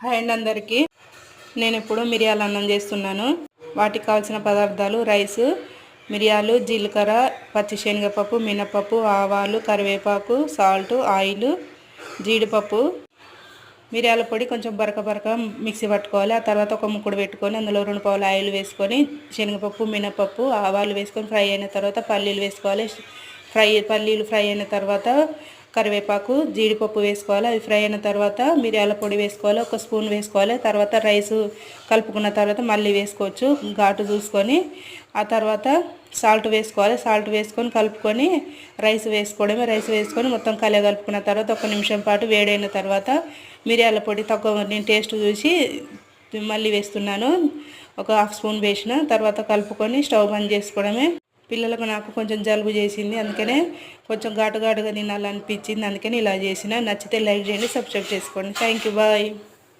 Hi అండి అందరికీ. నేను ఇప్పుడు మిరియాల అన్నం చేస్తున్నాను. వాటికి కావాల్సిన పదార్థాలు: రైసు, మిరియాలు, జీలకర్ర, పచ్చిశనగపప్పు, మినపప్పు, ఆవాలు, కరివేపాకు, సాల్ట్, ఆయిల్, జీడిపప్పు, మిరియాల పొడి కొంచెం బరక మిక్సీ పట్టుకోవాలి. ఆ తర్వాత ఒక ముక్కుడు పెట్టుకొని అందులో 2 పావులు ఆయిల్ వేసుకొని శనగపప్పు, మినపప్పు, ఆవాలు వేసుకొని ఫ్రై అయిన తర్వాత పల్లీలు వేసుకోవాలి. పల్లీలు ఫ్రై అయిన తర్వాత కరివేపాకు, జీడిపప్పు వేసుకోవాలి. అవి ఫ్రై అయిన తర్వాత మిరియాల పొడి వేసుకోవాలి, 1 స్పూన్ వేసుకోవాలి. తర్వాత రైసు కలుపుకున్న తర్వాత మళ్ళీ వేసుకోవచ్చు ఘాటు చూసుకొని. ఆ తర్వాత సాల్ట్ వేసుకోవాలి. సాల్ట్ వేసుకొని కలుపుకొని రైస్ వేసుకోవడమే. రైస్ వేసుకొని మొత్తం కలుపుకున్న తర్వాత 1 నిమిషం పాటు వేడైన తర్వాత మిరియాల పొడి తక్కువ నేను టేస్ట్ చూసి మళ్ళీ వేస్తున్నాను. ఒక 1/2 స్పూన్ వేసిన తర్వాత కలుపుకొని స్టవ్ బంద్ చేసుకోవడమే. పిల్లలకు నాకు కొంచెం జలుబు చేసింది, అందుకనే కొంచెం ఘాటుగా తినాలనిపించింది, అందుకని ఇలా చేసిన. నచ్చితే లైక్ చేయండి, సబ్స్క్రైబ్ చేసుకోండి. Thank you, bye.